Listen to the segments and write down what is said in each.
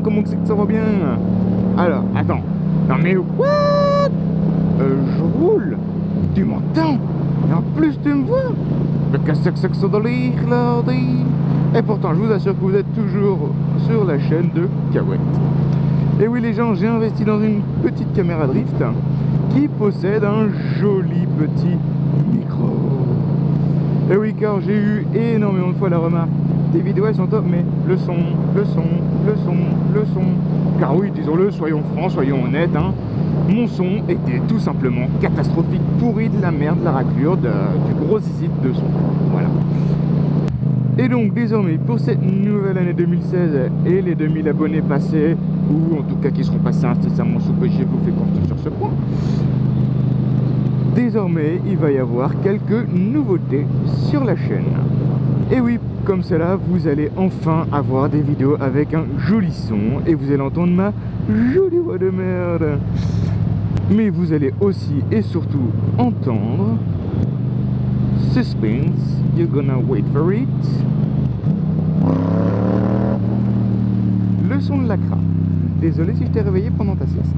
comment c'est que ça va bien? Alors, attends. Non mais what? Je roule. Tu m'entends? Et en plus tu me vois? Mais qu'est-ce que c'est que ça de lire là? Et pourtant, je vous assure que vous êtes toujours sur la chaîne de Kawet. Et oui les gens, j'ai investi dans une petite caméra drift qui possède un joli petit micro. Et oui, car j'ai eu énormément de fois la remarque: tes vidéos elles sont top, mais le son. Car oui, disons-le, soyons francs, soyons honnêtes, hein, mon son était tout simplement catastrophique, pourri de la merde, la raclure, du gros site de son. Voilà. Et donc désormais, pour cette nouvelle année 2016 et les 2000 abonnés passés, ou en tout cas qui seront passés incessamment sous peu, je vous fais confiance sur ce point, désormais il va y avoir quelques nouveautés sur la chaîne. Et oui, comme cela, vous allez enfin avoir des vidéos avec un joli son et vous allez entendre ma jolie voix de merde. Mais vous allez aussi et surtout entendre suspense, you're gonna wait for it, le son de la cra. Désolé si je t'ai réveillé pendant ta sieste.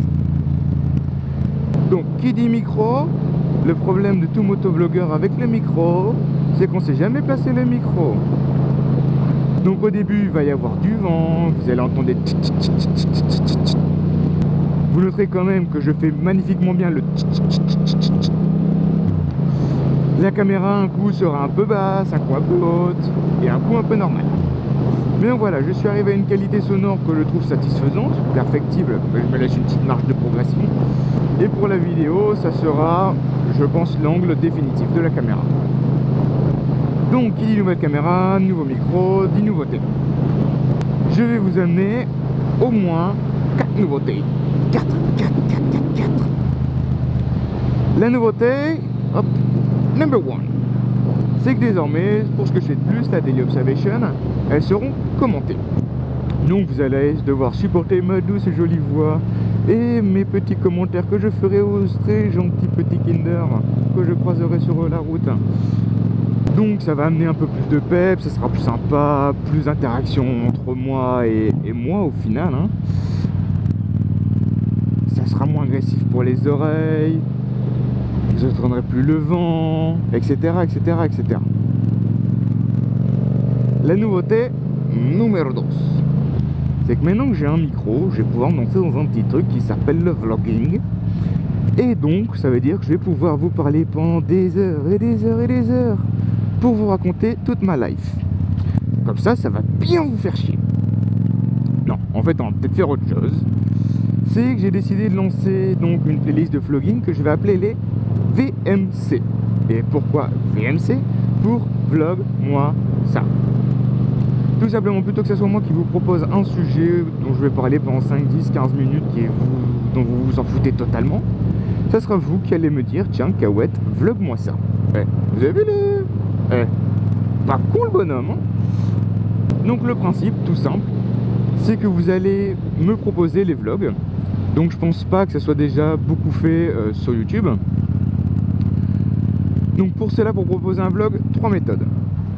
Donc qui dit micro, le problème de tout motovlogueur avec le micro, c'est qu'on sait jamais placer le micro. Donc au début il va y avoir du vent, vous allez entendre des tch, tch, tch, tch, tch, tch, tch. Vous noterez quand même que je fais magnifiquement bien le tch, tch, tch, tch, tch, tch. La caméra un coup sera un peu basse, un coup un peu haute et un coup un peu normal. Mais donc voilà, je suis arrivé à une qualité sonore que je trouve satisfaisante, perfectible, mais je me laisse une petite marge de progression. Et pour la vidéo, ça sera, je pense, l'angle définitif de la caméra. Donc, qui dit nouvelle caméra, nouveau micro, dit nouveautés. Je vais vous amener au moins 4 nouveautés. 4. La nouveauté, hop, number 1. C'est que désormais, pour ce que je fais de plus, la Daily Observation, elles seront commentées. Donc vous allez devoir supporter ma douce et jolie voix et mes petits commentaires que je ferai aux très gentils petits Kinder que je croiserai sur la route. Donc ça va amener un peu plus de pep, ça sera plus sympa, plus d'interaction entre moi et moi au final, hein. Ça sera moins agressif pour les oreilles, je ne traînerai plus le vent, etc. La nouveauté numéro 2, c'est que maintenant que j'ai un micro, je vais pouvoir me lancer dans un petit truc qui s'appelle le vlogging. Et donc ça veut dire que je vais pouvoir vous parler pendant des heures et des heures et des heures pour vous raconter toute ma life. Comme ça, ça va bien vous faire chier. Non, en fait on va peut-être faire autre chose. C'est que j'ai décidé de lancer donc une playlist de vlogging que je vais appeler les VMC. Et pourquoi VMC? Pour vlog moi ça. Tout simplement, plutôt que ce soit moi qui vous propose un sujet dont je vais parler pendant 5, 10, 15 minutes dont vous vous en foutez totalement, ça sera vous qui allez me dire: tiens Kawet, vlog moi ça. Vous avez vu pas con le bonhomme, hein? Donc le principe tout simple, c'est que vous allez me proposer les vlogs. Donc je pense pas que ça soit déjà beaucoup fait sur YouTube. Donc pour cela, pour proposer un vlog, 3 méthodes.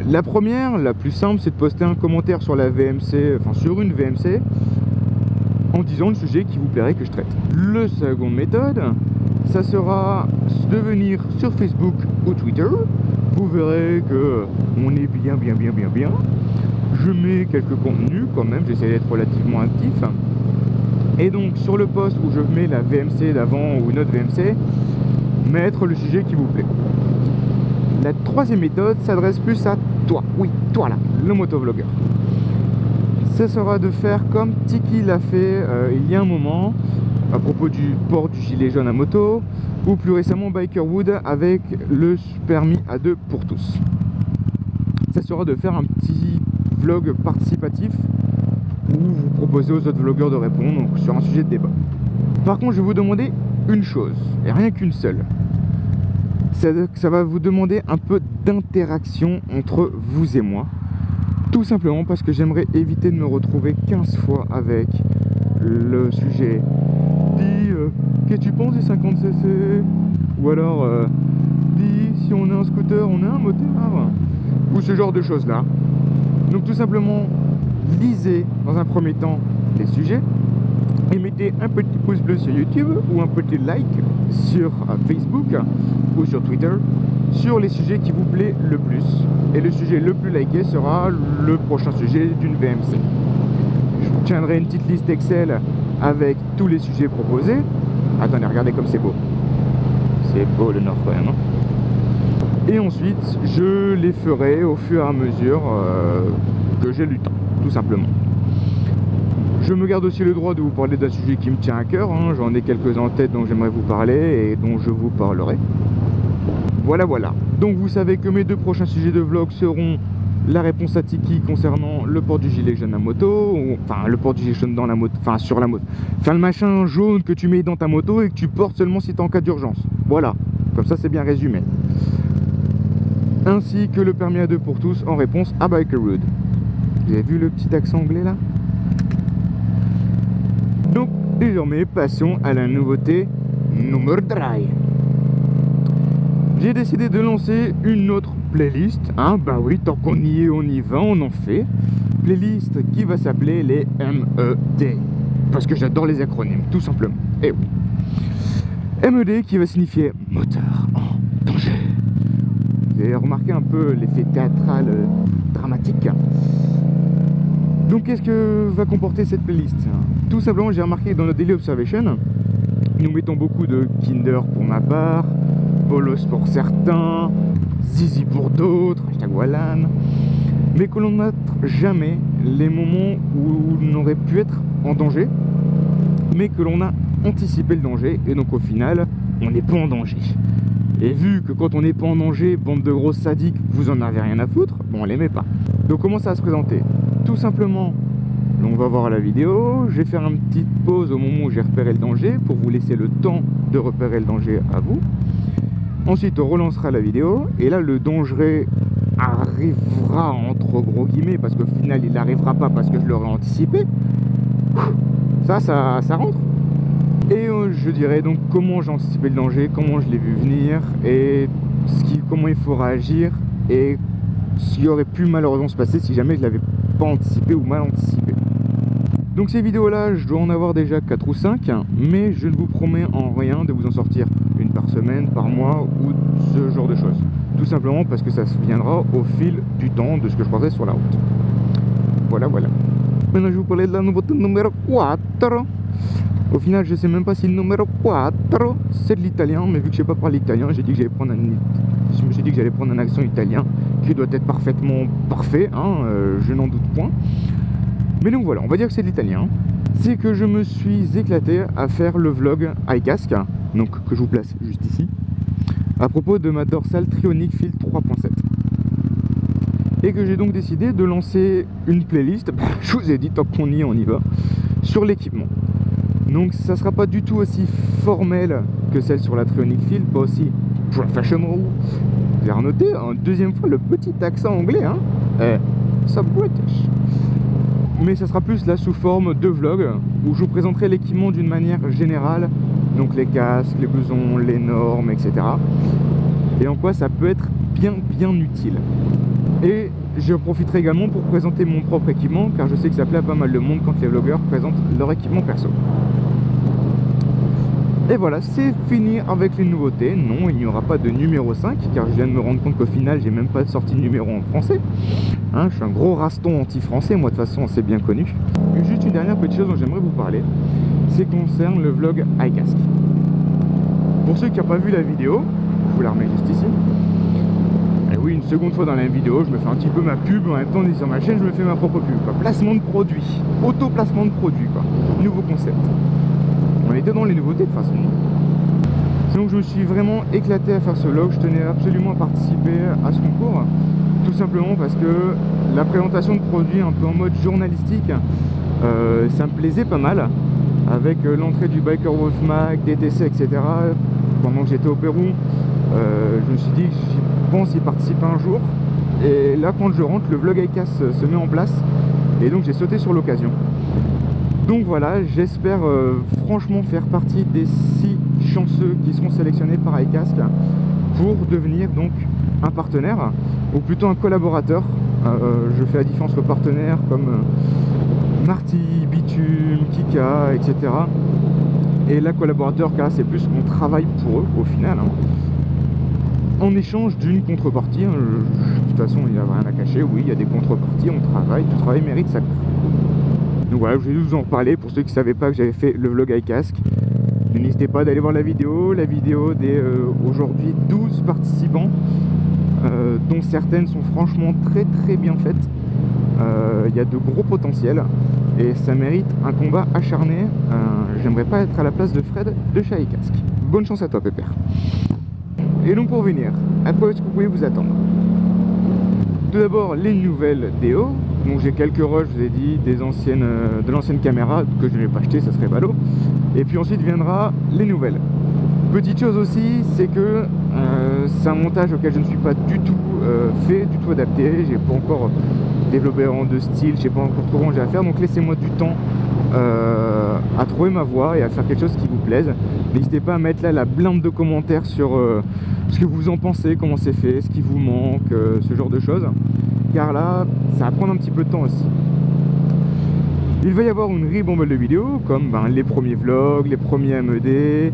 La première, la plus simple, c'est de poster un commentaire sur la VMC, enfin sur une VMC, en disant le sujet qui vous plairait que je traite. La seconde méthode, ça sera de venir sur Facebook ou Twitter. Vous verrez que on est bien. Je mets quelques contenus quand même, j'essaie d'être relativement actif. Et donc sur le post où je mets la VMC d'avant ou une autre VMC, mettre le sujet qui vous plaît. La troisième méthode s'adresse plus à toi, oui, toi là, le motovlogueur. Ce sera de faire comme Tiki l'a fait il y a un moment, à propos du port du gilet jaune à moto, ou plus récemment Bikerwood avec le permis A2 pour tous. Ça sera de faire un petit vlog participatif où vous proposez aux autres vlogueurs de répondre donc, sur un sujet de débat. Par contre, je vais vous demander une chose, et rien qu'une seule. Ça va vous demander un peu d'interaction entre vous et moi. Tout simplement parce que j'aimerais éviter de me retrouver 15 fois avec le sujet. Dis, qu'est-ce que tu penses des 50cc? Ou alors, dis, si on a un scooter, on a un motard? Ou ce genre de choses là. Donc tout simplement, lisez dans un premier temps les sujets et mettez un petit pouce bleu sur YouTube ou un petit like sur Facebook ou sur Twitter sur les sujets qui vous plaît le plus. Et le sujet le plus liké sera le prochain sujet d'une VMC. Je vous tiendrai une petite liste Excel avec tous les sujets proposés. Attendez, regardez comme c'est beau. C'est beau le Nord quand même. Et ensuite, je les ferai au fur et à mesure que j'ai du temps, tout simplement. Je me garde aussi le droit de vous parler d'un sujet qui me tient à cœur. J'en ai quelques en tête dont j'aimerais vous parler et dont je vous parlerai. Voilà, voilà. Donc vous savez que mes deux prochains sujets de vlog seront la réponse à Tiki concernant le port du gilet jaune à moto, enfin le port du gilet jaune dans la moto, enfin sur la moto. Enfin le machin jaune que tu mets dans ta moto et que tu portes seulement si tu es en cas d'urgence. Voilà, comme ça c'est bien résumé. Ainsi que le permis A2 pour tous en réponse à Biker Road. Vous avez vu le petit accent anglais là? Donc désormais passons à la nouveauté numéro 3. J'ai décidé de lancer une autre playlist, bah oui, tant qu'on y est, on y va, on en fait. Playlist qui va s'appeler les MED, parce que j'adore les acronymes, tout simplement. Et oui. MED qui va signifier moteur en danger. Vous avez remarqué un peu l'effet théâtral dramatique. Donc qu'est-ce que va comporter cette playlist? Tout simplement, j'ai remarqué dans notre Daily Observation, nous mettons beaucoup de Kinder pour ma part, Bolos pour certains, Zizi pour d'autres, hashtag Wallan, mais que l'on n'a jamais les moments où on aurait pu être en danger, mais que l'on a anticipé le danger, et donc au final, on n'est pas en danger. Et vu que quand on n'est pas en danger, bande de grosses sadiques, vous en avez rien à foutre, bon on les met pas. Donc comment ça va se présenter? Tout simplement, on va voir la vidéo, je vais faire une petite pause au moment où j'ai repéré le danger, pour vous laisser le temps de repérer le danger à vous. Ensuite, on relancera la vidéo, et là, le danger arrivera, entre gros guillemets, parce qu'au final, il n'arrivera pas parce que je l'aurais anticipé. Ça rentre. Et je dirais donc comment j'ai anticipé le danger, comment je l'ai vu venir, et comment il faut réagir, et ce qui aurait pu malheureusement se passer si jamais je l'avais pas anticipé ou mal anticipé. Donc ces vidéos-là, je dois en avoir déjà 4 ou 5, mais je ne vous promets en rien de vous en sortir une par semaine, par mois ou ce genre de choses. Tout simplement parce que ça se viendra au fil du temps de ce que je croiserai sur la route. Voilà, voilà. Maintenant, je vais vous parler de la nouveauté numéro 4. Au final, je sais même pas si le numéro 4 c'est de l'italien, mais vu que je sais pas parler italien, j'ai dit que j'allais prendre je me suis dit que j'allais prendre un accent italien qui doit être parfaitement parfait, je n'en doute point. Mais donc voilà, on va dire que c'est de l'italien. C'est que je me suis éclaté à faire le vlog iCask, donc que je vous place juste ici, à propos de ma dorsale Trionic Field 3.7. Et que j'ai donc décidé de lancer une playlist, je vous ai dit tant qu'on y est, on y va, sur l'équipement. Donc ça sera pas du tout aussi formel que celle sur la Trionic Field, pas aussi professional. Vous avez noté, en deuxième fois, le petit accent anglais, ça British. Mais ça sera plus là sous forme de vlog où je vous présenterai l'équipement d'une manière générale, donc les casques, les blousons, les normes, etc. Et en quoi ça peut être bien utile. Et je profiterai également pour présenter mon propre équipement, car je sais que ça plaît à pas mal de monde quand les vlogueurs présentent leur équipement perso. Et voilà, c'est fini avec les nouveautés. Non, il n'y aura pas de numéro 5, car je viens de me rendre compte qu'au final, j'ai même pas sorti de numéro en français. Je suis un gros raston anti-français, moi de toute façon, c'est bien connu. Et juste une dernière petite chose dont j'aimerais vous parler, c'est concerne le vlog iCask. Pour ceux qui n'ont pas vu la vidéo, je vous la remets juste ici. Et oui, une seconde fois dans la vidéo, je me fais un petit peu ma pub, en même temps on est sur ma chaîne, je me fais ma propre pub, quoi. Placement de produit, auto-placement de produit, quoi. Nouveau concept. On était dans les nouveautés de toute façon. Donc je me suis vraiment éclaté à faire ce vlog, je tenais absolument à participer à ce concours, tout simplement parce que la présentation de produits un peu en mode journalistique, ça me plaisait pas mal, avec l'entrée du Biker Wolf Mag, DTC, etc. Pendant que j'étais au Pérou, je me suis dit que je pense y participer un jour, et là quand je rentre, le vlog iCask se met en place, et donc j'ai sauté sur l'occasion. Donc voilà, j'espère franchement faire partie des 6 chanceux qui seront sélectionnés par iCask pour devenir donc un partenaire, ou plutôt un collaborateur. Je fais la différence entre partenaire comme Marty, Bitume, Kika, etc. Et là, collaborateur, car c'est plus qu'on travaille pour eux au final, hein, en échange d'une contrepartie. Hein. De toute façon, il n'y a rien à cacher, oui, il y a des contreparties, on travaille, tout travail mérite sa. Donc voilà, je vais vous en reparler pour ceux qui ne savaient pas que j'avais fait le vlog avec casque. N'hésitez pas d'aller voir la vidéo des aujourd'hui 12 participants, dont certaines sont franchement très bien faites. Il y a de gros potentiels et ça mérite un combat acharné. J'aimerais pas être à la place de Fred de chez iCasque. Bonne chance à toi, Pépère. Et donc pour venir, à quoi est-ce que vous pouvez vous attendre? Tout d'abord, les nouvelles DO. Donc j'ai quelques rushs, je vous ai dit, de l'ancienne caméra que je ne vais pas acheter, ça serait ballot. Et puis ensuite viendra les nouvelles. Petite chose aussi, c'est que c'est un montage auquel je ne suis pas du tout fait, du tout adapté. J'ai pas encore développé en de style, je sais pas encore trop comment j'ai à faire. Donc laissez-moi du temps à trouver ma voix et à faire quelque chose qui vous plaise. N'hésitez pas à mettre là la blinde de commentaires sur ce que vous en pensez, comment c'est fait, ce qui vous manque, ce genre de choses. Car là, ça va prendre un petit peu de temps aussi. Il va y avoir une ribambelle de vidéos, comme les premiers vlogs, les premiers MED,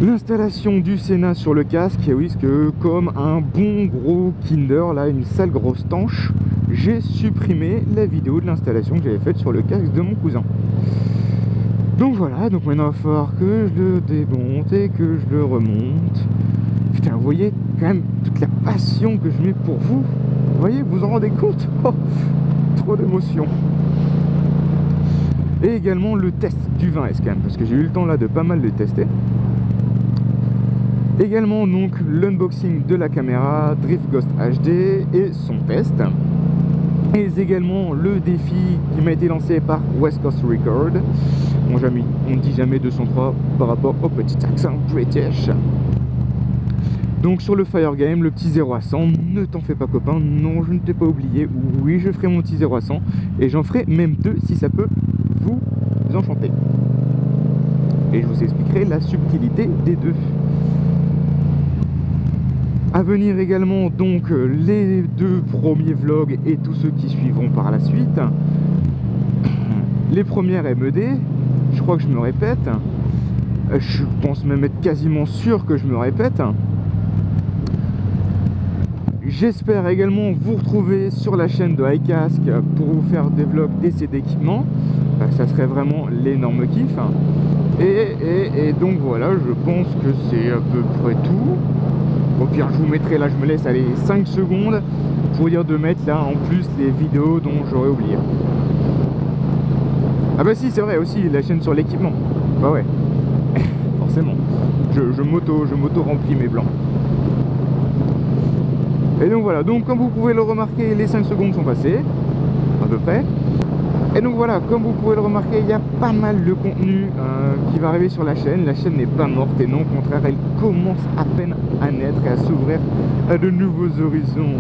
l'installation du Sénat sur le casque, et oui, parce que comme un bon gros Kinder, là, une sale grosse tanche, j'ai supprimé la vidéo de l'installation que j'avais faite sur le casque de mon cousin. Donc voilà, donc maintenant il va falloir que je le démonte et que je le remonte. Putain, vous voyez quand même toute la passion que je mets pour vous. Vous voyez, vous en rendez compte? Oh, trop d'émotion. Et également le test du 20S quand même, parce que j'ai eu le temps là de pas mal le tester. Également donc l'unboxing de la caméra Drift Ghost HD et son test. Et également le défi qui m'a été lancé par West Coast Record. Bon, on ne dit jamais 203 par rapport au petit accent british. Donc sur le Fire Game, le petit 0 à 100, ne t'en fais pas copain, non je ne t'ai pas oublié, oui je ferai mon petit 0 à 100 et j'en ferai même 2 si ça peut vous enchanter. Et je vous expliquerai la subtilité des deux. À venir également donc les 2 premiers vlogs et tous ceux qui suivront par la suite. Les premières MED, je crois que je me répète, je pense même être quasiment sûr que je me répète. J'espère également vous retrouver sur la chaîne de iCasque pour vous faire des vlogs d'essais d'équipement. Ça serait vraiment l'énorme kiff. Et donc voilà, je pense que c'est à peu près tout. Au pire, je vous mettrai là, je me laisse aller 5 secondes pour dire de mettre là en plus les vidéos dont j'aurais oublié. Ah bah si, c'est vrai aussi, la chaîne sur l'équipement. Bah ouais, forcément. Je m'auto remplis mes blancs. Et donc voilà, donc comme vous pouvez le remarquer, les 5 secondes sont passées, à peu près. Et donc voilà, comme vous pouvez le remarquer, il y a pas mal de contenu qui va arriver sur la chaîne. La chaîne n'est pas morte et non, au contraire, elle commence à peine à naître et à s'ouvrir à de nouveaux horizons.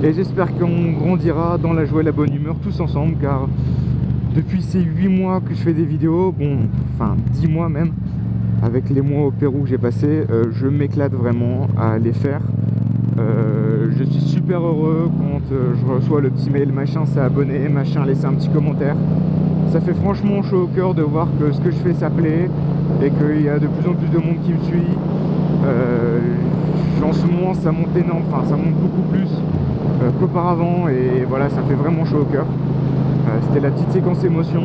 Et j'espère qu'on grandira dans la joie et la bonne humeur tous ensemble, car depuis ces 8 mois que je fais des vidéos, bon, enfin 10 mois même, avec les mois au Pérou que j'ai passé, je m'éclate vraiment à les faire. Je suis super heureux quand je reçois le petit mail, machin s'est abonné, machin laisser un petit commentaire. Ça fait franchement chaud au cœur de voir que ce que je fais ça plaît et qu'il y a de plus en plus de monde qui me suit. En ce moment ça monte énorme, enfin ça monte beaucoup plus qu'auparavant et voilà, ça fait vraiment chaud au cœur. C'était la petite séquence émotion.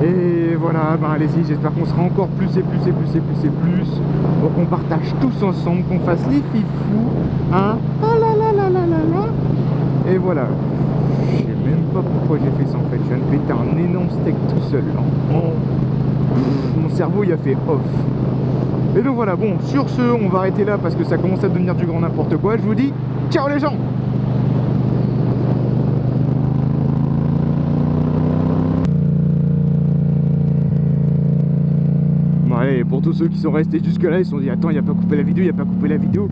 Et voilà, ben allez-y, j'espère qu'on sera encore plus et plus et plus et plus et plus pour qu'on partage tous ensemble, qu'on fasse les fifous, hein. Ah là là là là là là. Et voilà, je sais même pas pourquoi j'ai fait ça en fait, je viens de péter un énorme steak tout seul là. Mon cerveau il a fait off. Et donc voilà, bon, sur ce, on va arrêter là parce que ça commence à devenir du grand n'importe quoi. Je vous dis, ciao les gens. Et pour tous ceux qui sont restés jusque là, ils se sont dit attends, il n'y a pas coupé la vidéo, il n'y a pas coupé la vidéo,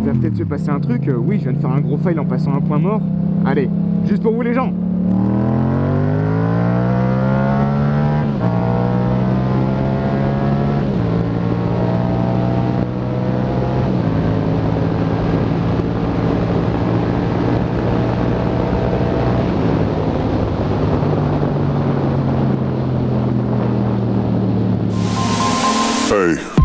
il va peut-être se passer un truc. Oui, je viens de faire un gros file en passant un point mort. Allez, juste pour vous les gens. Hey.